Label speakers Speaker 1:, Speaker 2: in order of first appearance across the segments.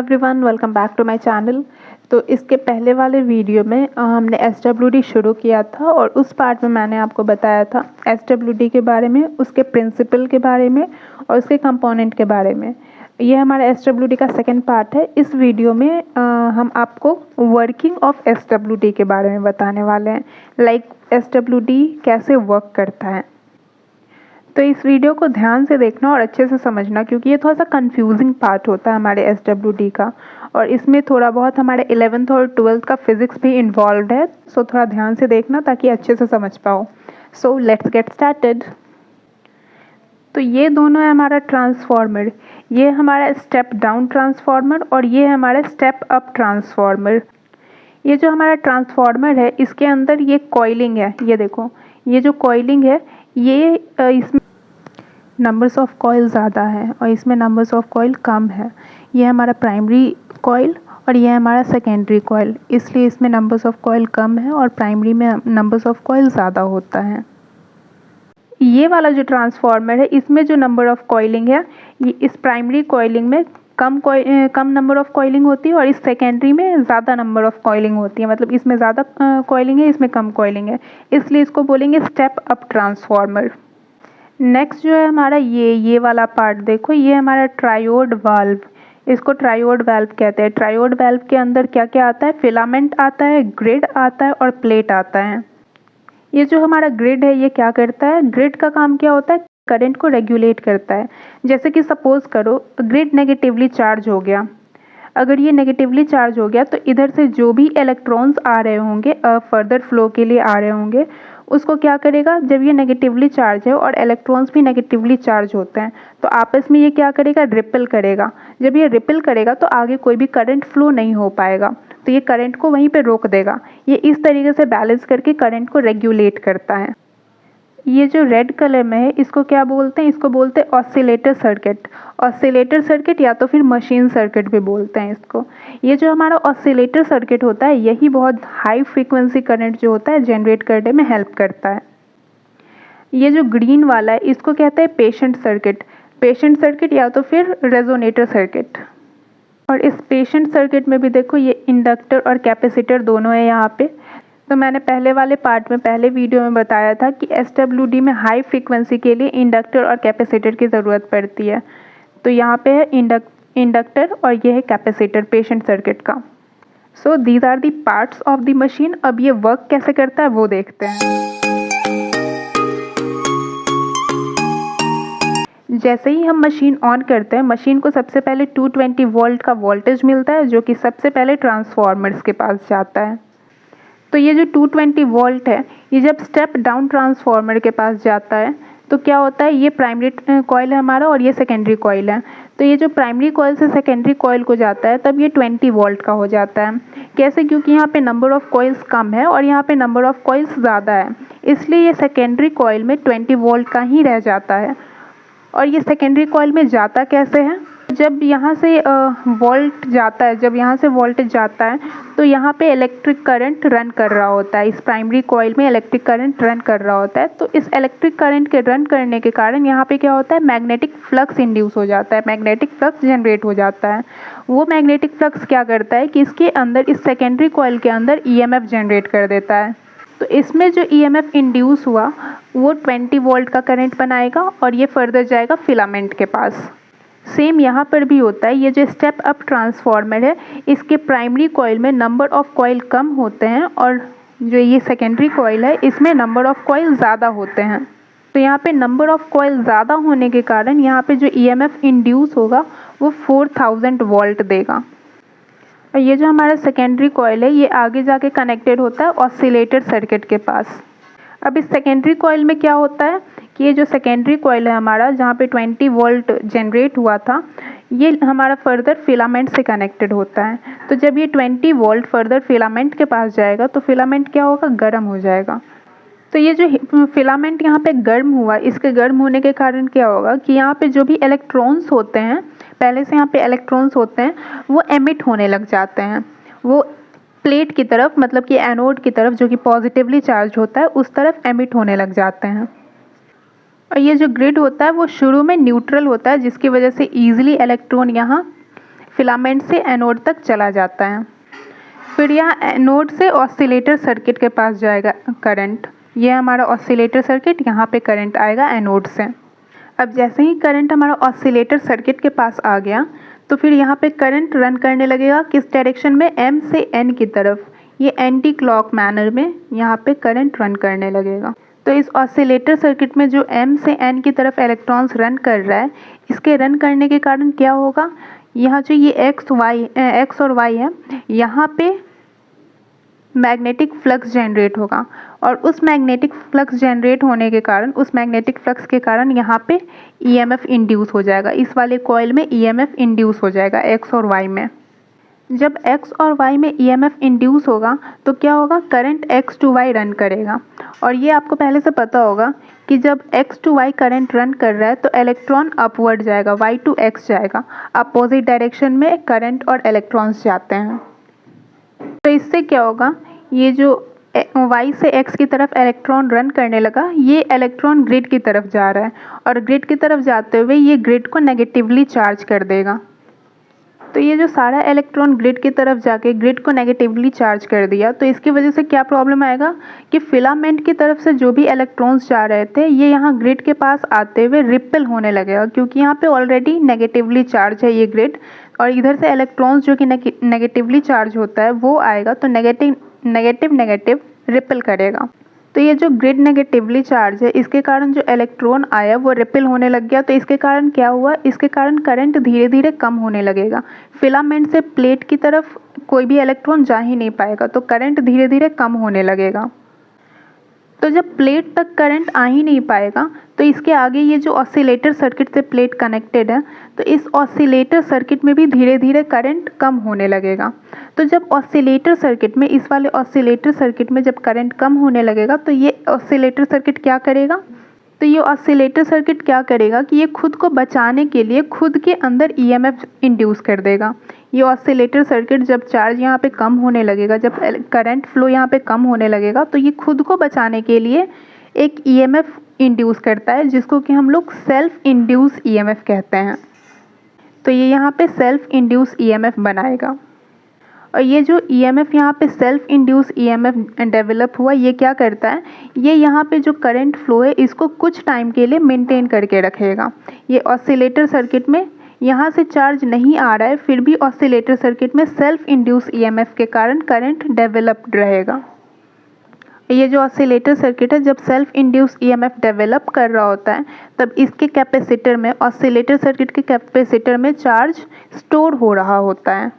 Speaker 1: Everyone, welcome back to my channel. तो इसके पहले वाले वीडियो में हमने एसडब्ल्यूडी शुरू किया था और उस पार्ट में मैंने आपको बताया था एसडब्ल्यूडी के बारे में, उसके प्रिंसिपल के बारे में और उसके कंपोनेंट के बारे में। ये हमारा एसडब्ल्यूडी का सेकंड पार्ट है। इस वीडियो में हम आपको वर्किंग ऑफ एसडब्ल्यूडी के बारे में बताने वाले हैं, लाइक एसडब्ल्यूडी कैसे वर्क करता है। तो इस वीडियो को ध्यान से देखना और अच्छे से समझना, क्योंकि ये थोड़ा सा कंफ्यूजिंग पार्ट होता है हमारे एसडब्ल्यूडी का, और इसमें थोड़ा बहुत हमारे 11th और 12th का फिजिक्स भी इन्वॉल्व है। सो थोड़ा ध्यान से देखना ताकि अच्छे से समझ पाओ। So let's get started. तो ये दोनों है हमारा ट्रांसफार्मर। ये हमारा स्टेप डाउन ट्रांसफार्मर और ये है हमारा स्टेप अप ट्रांसफार्मर। ये जो हमारा ट्रांसफार्मर है इसके अंदर ये कॉइलिंग है, ये देखो, ये जो कॉइलिंग है ये इसमें नंबर्स ऑफ कॉइल ज़्यादा है और इसमें नंबर्स ऑफ कॉइल कम है। ये हमारा प्राइमरी कॉइल और ये हमारा सेकेंडरी कॉइल, इसलिए इसमें नंबर्स ऑफ कॉइल कम है और प्राइमरी में नंबर्स ऑफ कॉइल ज़्यादा होता है। ये वाला जो ट्रांसफार्मर है इसमें जो नंबर ऑफ कॉइलिंग है, ये इस प्राइमरी कॉइलिंग में कम नंबर ऑफ कॉइलिंग होती है और इस सेकेंडरी में ज़्यादा नंबर ऑफ कॉइलिंग होती है। मतलब इसमें ज़्यादा कॉइलिंग है, इसमें कम कॉइलिंग है, इसलिए इसको बोलेंगे स्टेप अप ट्रांसफार्मर। नेक्स्ट जो है हमारा ये वाला पार्ट देखो, ये हमारा ट्रायोड वाल्व। इसको ट्रायोड वाल्व कहते हैं। ट्रायोड वाल्व के अंदर क्या क्या आता है? फिलामेंट आता है, ग्रिड आता है और प्लेट आता है। ये जो हमारा ग्रिड है ये क्या करता है? ग्रिड का काम क्या होता है? करंट को रेगुलेट करता है। जैसे कि सपोज करो ग्रिड नेगेटिवली चार्ज हो गया। अगर ये नेगेटिवली चार्ज हो गया तो इधर से जो भी इलेक्ट्रॉन्स आ रहे होंगे फर्दर फ्लो के लिए आ रहे होंगे, उसको क्या करेगा, जब ये नेगेटिवली चार्ज है और इलेक्ट्रॉन्स भी नेगेटिवली चार्ज होते हैं तो आपस में ये क्या करेगा? रिपल करेगा। जब ये रिपल करेगा तो आगे कोई भी करंट फ्लो नहीं हो पाएगा, तो ये करंट को वहीं पे रोक देगा। ये इस तरीके से बैलेंस करके करंट को रेगुलेट करता है। ये जो रेड कलर में है इसको क्या बोलते हैं? इसको बोलते हैं ऑसिलेटर सर्किट। ऑसिलेटर सर्किट या तो फिर मशीन सर्किट भी बोलते हैं इसको। ये जो हमारा ऑसिलेटर सर्किट होता है यही बहुत हाई फ्रीक्वेंसी करंट जो होता है जनरेट करने में हेल्प करता है। ये जो ग्रीन वाला है इसको कहते हैं पेशेंट सर्किट। पेशेंट सर्किट या तो फिर रेजोनेटर सर्किट। और इस पेशेंट सर्किट में भी देखो ये इंडक्टर और कैपेसिटर दोनों है यहाँ पे। तो मैंने पहले वाले पार्ट में, पहले वीडियो में बताया था कि एसडब्ल्यूडी में हाई फ्रीक्वेंसी के लिए इंडक्टर और कैपेसिटर की ज़रूरत पड़ती है। तो यहाँ पे है इंडक्टर और ये है कैपेसिटर पेशेंट सर्किट का। So these are the parts of the machine. अब ये वर्क कैसे करता है वो देखते हैं। जैसे ही हम मशीन ऑन करते हैं, मशीन को सबसे पहले 220 वोल्ट का वोल्टेज मिलता है जो कि सबसे पहले ट्रांसफार्मर्स के पास जाता है। तो ये जो 220 वोल्ट है ये जब स्टेप डाउन ट्रांसफार्मर के पास जाता है तो क्या होता है, ये प्राइमरी कॉइल है हमारा और ये सेकेंडरी कॉइल है। तो ये जो प्राइमरी कॉइल से सेकेंडरी कॉइल को जाता है तब ये 20 वोल्ट का हो जाता है। कैसे? क्योंकि यहाँ पे नंबर ऑफ कॉइल्स कम है और यहाँ पे नंबर ऑफ कॉइल्स ज़्यादा है, इसलिए ये सेकेंडरी कॉइल में 20 वोल्ट का ही रह जाता है। और ये सेकेंडरी कॉइल में जाता कैसे है? जब यहाँ से वोल्ट जाता है, जब यहाँ से वोल्टेज जाता है तो यहाँ पे इलेक्ट्रिक करंट रन कर रहा होता है। इस प्राइमरी कॉइल में इलेक्ट्रिक करंट रन कर रहा होता है। तो इस इलेक्ट्रिक करंट के रन करने के कारण यहाँ पे क्या होता है? मैग्नेटिक फ्लक्स इंड्यूस हो जाता है, मैग्नेटिक फ्लक्स जनरेट हो जाता है। वो मैग्नेटिक फ्लक्स क्या करता है कि इसके अंदर, इस सेकेंडरी कॉइल के अंदर ईएमएफ जनरेट कर देता है। तो इसमें जो ईएमएफ इंड्यूस हुआ वो 20 वोल्ट का करंट बनाएगा और ये फर्दर जाएगा फिलामेंट के पास। सेम यहाँ पर भी होता है। ये जो स्टेप अप ट्रांसफार्मर है इसके प्राइमरी कॉइल में नंबर ऑफ कॉइल कम होते हैं और जो ये सेकेंडरी कॉइल है इसमें नंबर ऑफ कॉइल ज़्यादा होते हैं। तो यहाँ पे नंबर ऑफ कॉइल ज़्यादा होने के कारण यहाँ पे जो ईएमएफ इंड्यूस होगा वो 4000 वोल्ट देगा। और ये जो हमारा सेकेंडरी कॉइल है ये आगे जाके कनेक्टेड होता है ऑसिलेटर सर्किट के पास। अब इस सेकेंडरी कॉइल में क्या होता है कि ये जो सेकेंडरी कॉइल है हमारा, जहाँ पे 20 वोल्ट जनरेट हुआ था, ये हमारा फर्दर फिलामेंट से कनेक्टेड होता है। तो जब ये 20 वोल्ट फर्दर फिलामेंट के पास जाएगा तो फिलामेंट क्या होगा? गर्म हो जाएगा। तो ये जो फिलामेंट यहाँ पे गर्म हुआ, इसके गर्म होने के कारण क्या होगा कि यहाँ पे जो भी इलेक्ट्रॉन्स होते हैं, पहले से यहाँ पे इलेक्ट्रॉन्स होते हैं, वो एमिट होने लग जाते हैं। वो प्लेट की तरफ, मतलब कि एनोड की तरफ जो कि पॉजिटिवली चार्ज होता है, उस तरफ एमिट होने लग जाते हैं। और ये जो ग्रिड होता है वो शुरू में न्यूट्रल होता है जिसकी वजह से ईजिली इलेक्ट्रॉन यहाँ फिलामेंट से एनोड तक चला जाता है। फिर यहाँ एनोड से ऑसिलेटर सर्किट के पास जाएगा करंट। ये हमारा ऑसिलेटर सर्किट, यहाँ पे करंट आएगा एनोड से। अब जैसे ही करंट हमारा ऑसिलेटर सर्किट के पास आ गया तो फिर यहाँ पे करंट रन करने लगेगा किस डायरेक्शन में, एम से एन की तरफ। ये एंटी क्लॉक मैनर में यहाँ पे करंट रन करने लगेगा। तो इस ऑसिलेटर सर्किट में जो एम से एन की तरफ इलेक्ट्रॉन्स रन कर रहा है, इसके रन करने के कारण क्या होगा, यहाँ जो ये एक्स और वाई है, यहाँ पे मैग्नेटिक फ्लक्स जनरेट होगा और उस मैग्नेटिक फ्लक्स जनरेट होने के कारण, उस मैग्नेटिक फ्लक्स के कारण यहाँ पे ईएमएफ इंड्यूस हो जाएगा। इस वाले कॉइल में ईएमएफ इंड्यूस हो जाएगा एक्स और वाई में। जब एक्स और वाई में ईएमएफ इंड्यूस होगा तो क्या होगा, current x to y run करेगा। और ये आपको पहले से पता होगा कि जब x to y current run कर रहा है तो इलेक्ट्रॉन अपवर्ड जाएगा, वाई टू एक्स जाएगा। अपोजिट डायरेक्शन में करंट और इलेक्ट्रॉन्स जाते हैं। तो इससे क्या होगा, ये जो वाई से एक्स की तरफ इलेक्ट्रॉन रन करने लगा, ये इलेक्ट्रॉन ग्रिड की तरफ जा रहा है और ग्रिड की तरफ जाते हुए ये ग्रिड को नेगेटिवली चार्ज कर देगा। तो ये जो सारा इलेक्ट्रॉन ग्रिड की तरफ जाके ग्रिड को नेगेटिवली चार्ज कर दिया, तो इसकी वजह से क्या प्रॉब्लम आएगा कि फिलामेंट की तरफ से जो भी इलेक्ट्रॉन्स जा रहे थे ये यहाँ ग्रिड के पास आते हुए रिपेल होने लगेगा, क्योंकि यहाँ पे ऑलरेडी नेगेटिवली चार्ज है ये ग्रिड, और इधर से इलेक्ट्रॉन्स जो कि नेगेटिवली चार्ज होता है वो आएगा तो नेगेटिव रिपेल करेगा। तो ये जो ग्रिड नेगेटिवली चार्ज है, इसके कारण जो इलेक्ट्रॉन आया वो रिपेल होने लग गया। तो इसके कारण क्या हुआ, इसके कारण करंट धीरे धीरे कम होने लगेगा। फिलामेंट से प्लेट की तरफ कोई भी इलेक्ट्रॉन जा ही नहीं पाएगा, तो करंट धीरे धीरे कम होने लगेगा। तो जब प्लेट तक करंट आ ही नहीं पाएगा तो इसके आगे ये जो ऑसिलेटर सर्किट से प्लेट कनेक्टेड है, तो इस ऑसिलेटर सर्किट में भी धीरे धीरे करंट कम होने लगेगा। तो जब ऑसिलेटर सर्किट में, इस वाले ऑसिलेटर सर्किट में जब करंट कम होने लगेगा तो ये ऑसिलेटर सर्किट क्या करेगा, तो ये ऑसिलेटर सर्किट क्या करेगा कि ये खुद को बचाने के लिए खुद के अंदर ईएमएफ इंड्यूस कर देगा। ये ऑसिलेटर सर्किट जब चार्ज यहाँ पे कम होने लगेगा, जब करंट फ्लो यहाँ पे कम होने लगेगा, तो ये खुद को बचाने के लिए एक ईएमएफ इंड्यूस करता है, जिसको कि हम लोग सेल्फ इंड्यूस ईएमएफ कहते हैं। तो ये यहाँ पे सेल्फ इंड्यूस ईएमएफ बनाएगा। और ये जो ईएमएफ यहाँ पे सेल्फ इंड्यूस ईएमएफ डेवलप हुआ, ये क्या करता है, ये यहाँ पे जो करंट फ्लो है इसको कुछ टाइम के लिए मेंटेन करके रखेगा। ये ऑसिलेटर सर्किट में यहाँ से चार्ज नहीं आ रहा है, फिर भी ऑसिलेटर सर्किट में सेल्फ इंड्यूस ईएमएफ के कारण करंट डेवलप्ड रहेगा। ये जो ऑसिलेटर सर्किट है, जब सेल्फ इंड्यूस ईएमएफ डेवलप कर रहा होता है तब इसके कैपेसिटर में, ऑसिलेटर सर्किट के कैपेसिटर में चार्ज स्टोर हो रहा होता है।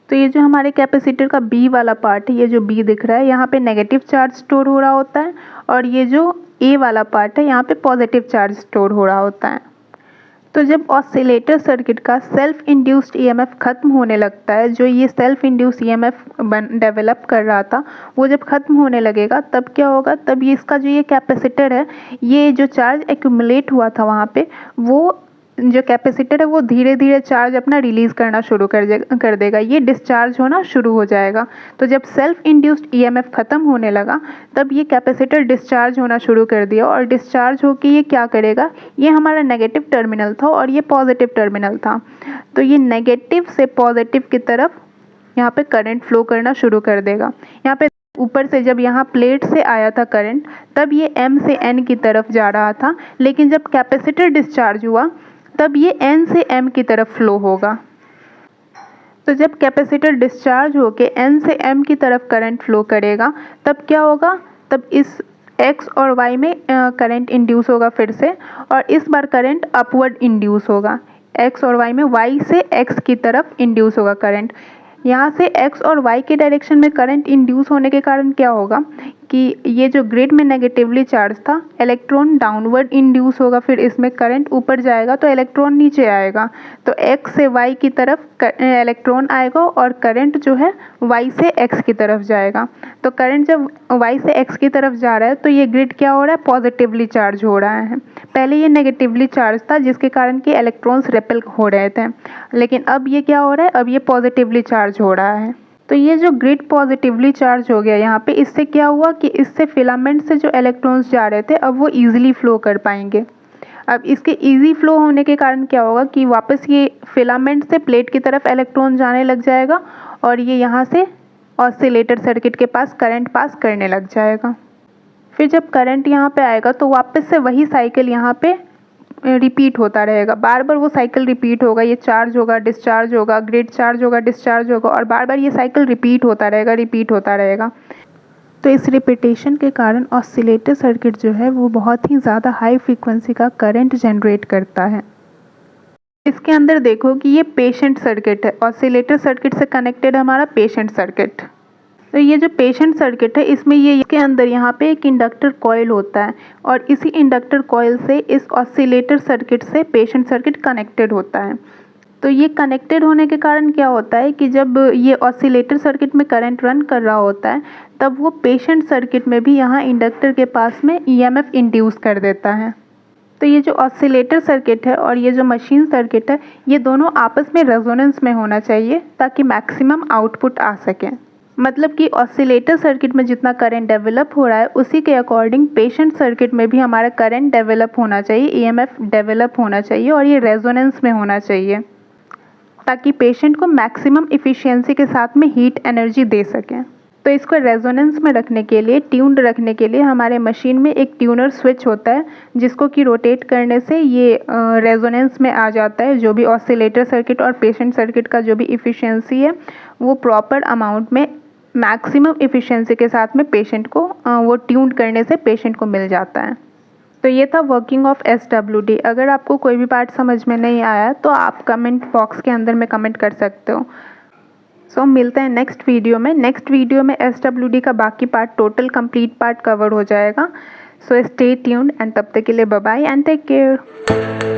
Speaker 1: तो ये जो हमारे कैपेसिटर का बी वाला पार्ट है, ये जो बी दिख रहा है, यहाँ पे नेगेटिव चार्ज स्टोर हो रहा होता है, और ये जो ए वाला पार्ट है यहाँ पे पॉजिटिव चार्ज स्टोर हो रहा होता है। तो जब ऑसिलेटर सर्किट का सेल्फ इंड्यूस्ड ईएमएफ खत्म होने लगता है, जो ये सेल्फ इंड्यूस ईएमएफ डेवलप कर रहा था वो जब खत्म होने लगेगा तब क्या होगा, तब ये इसका जो ये कैपेसिटर है, ये जो चार्ज एक्यूमुलेट हुआ था वहाँ पे, वो जो कैपेसिटर है वो धीरे धीरे चार्ज अपना रिलीज़ करना शुरू कर देगा, ये डिस्चार्ज होना शुरू हो जाएगा। तो जब सेल्फ इंड्यूस्ड ईएमएफ ख़त्म होने लगा तब ये कैपेसिटर डिस्चार्ज होना शुरू कर दिया, और डिस्चार्ज होकर ये क्या करेगा, ये हमारा नेगेटिव टर्मिनल था और ये पॉजिटिव टर्मिनल था, तो ये नेगेटिव से पॉजिटिव की तरफ यहाँ पे करंट फ्लो करना शुरू कर देगा। यहाँ पे ऊपर से जब यहाँ प्लेट से आया था करंट, तब ये एम से एन की तरफ जा रहा था, लेकिन जब कैपेसिटर डिस्चार्ज हुआ तब ये एन से एम की तरफ फ्लो होगा। तो जब कैपेसिटर डिस्चार्ज होके एन से एम की तरफ करंट फ्लो करेगा तब क्या होगा, तब इस एक्स और वाई में करंट इंड्यूस होगा फिर से, और इस बार करंट अपवर्ड इंड्यूस होगा। एक्स और वाई में वाई से एक्स की तरफ इंड्यूस होगा करंट। यहाँ से एक्स और वाई के डायरेक्शन में करंट इंड्यूस होने के कारण क्या होगा कि ये जो ग्रिड में नेगेटिवली चार्ज था, इलेक्ट्रॉन डाउनवर्ड इंड्यूस होगा, फिर इसमें करंट ऊपर जाएगा तो इलेक्ट्रॉन नीचे आएगा। तो एक्स से वाई की तरफ इलेक्ट्रॉन आएगा और करंट जो है वाई से एक्स की तरफ जाएगा। तो करंट जब वाई से एक्स की तरफ जा रहा है तो ये ग्रिड क्या हो रहा है, पॉजिटिवली चार्ज हो रहा है। पहले ये नेगेटिवली चार्ज था जिसके कारण कि इलेक्ट्रॉन्स रिपेल हो रहे थे, लेकिन अब ये क्या हो रहा है, अब ये पॉजिटिवली चार्ज हो रहा है। तो ये जो ग्रिड पॉजिटिवली चार्ज हो गया यहाँ पे, इससे क्या हुआ कि इससे फिलामेंट से जो इलेक्ट्रॉन्स जा रहे थे अब वो ईजिली फ्लो कर पाएंगे। अब इसके इजी फ्लो होने के कारण क्या होगा कि वापस ये फिलामेंट से प्लेट की तरफ इलेक्ट्रॉन जाने लग जाएगा और ये यहाँ से ऑसिलेटर सर्किट के पास करंट पास करने लग जाएगा। फिर जब करंट यहाँ पे आएगा तो वापस से वही साइकिल यहाँ पे रिपीट होता रहेगा, बार बार वो साइकिल रिपीट होगा, ये चार्ज होगा डिस्चार्ज होगा, ग्रिड चार्ज होगा डिस्चार्ज होगा और बार बार ये साइकिल रिपीट होता रहेगा। तो इस रिपीटेशन के कारण ऑसिलेटर सर्किट जो है वो बहुत ही ज़्यादा हाई फ्रीक्वेंसी का करंट जनरेट करता है। इसके अंदर देखो कि ये पेशेंट सर्किट है, ऑसिलेटर सर्किट से कनेक्टेड हमारा पेशेंट सर्किट। तो ये जो पेशेंट सर्किट है इसमें ये इसके अंदर यहाँ पे एक इंडक्टर कॉइल होता है और इसी इंडक्टर कॉइल से इस ऑसिलेटर सर्किट से पेशेंट सर्किट कनेक्टेड होता है। तो ये कनेक्टेड होने के कारण क्या होता है कि जब ये ऑसिलेटर सर्किट में करंट रन कर रहा होता है तब वो पेशेंट सर्किट में भी यहाँ इंडक्टर के पास में ईएमएफ इंड्यूस कर देता है। तो ये जो ऑसिलेटर सर्किट है और ये जो मशीन सर्किट है ये दोनों आपस में रेजोनेंस में होना चाहिए ताकि मैक्सिमम आउटपुट आ सके। मतलब कि ऑसिलेटर सर्किट में जितना करंट डेवलप हो रहा है उसी के अकॉर्डिंग पेशेंट सर्किट में भी हमारा करंट डेवलप होना चाहिए, ईएमएफ डेवलप होना चाहिए और ये रेजोनेंस में होना चाहिए ताकि पेशेंट को मैक्सिमम इफ़िशियंसी के साथ में हीट एनर्जी दे सकें। तो इसको रेजोनेंस में रखने के लिए, ट्यून्ड रखने के लिए हमारे मशीन में एक ट्यूनर स्विच होता है जिसको कि रोटेट करने से ये रेजोनेंस में आ जाता है। जो भी ऑसिलेटर सर्किट और पेशेंट सर्किट का जो भी इफ़िशियंसी है वो प्रॉपर अमाउंट में मैक्सिमम इफ़िशियंसी के साथ में पेशेंट को वो ट्यून्ड करने से पेशेंट को मिल जाता है। तो ये था वर्किंग ऑफ SWD। अगर आपको कोई भी पार्ट समझ में नहीं आया तो आप कमेंट बॉक्स के अंदर में कमेंट कर सकते हो। सो मिलते हैं नेक्स्ट वीडियो में। नेक्स्ट वीडियो में SWD का बाकी part, total complete part cover हो जाएगा। सो स्टे ट्यून्ड एंड तब तक के लिए bye bye and take care.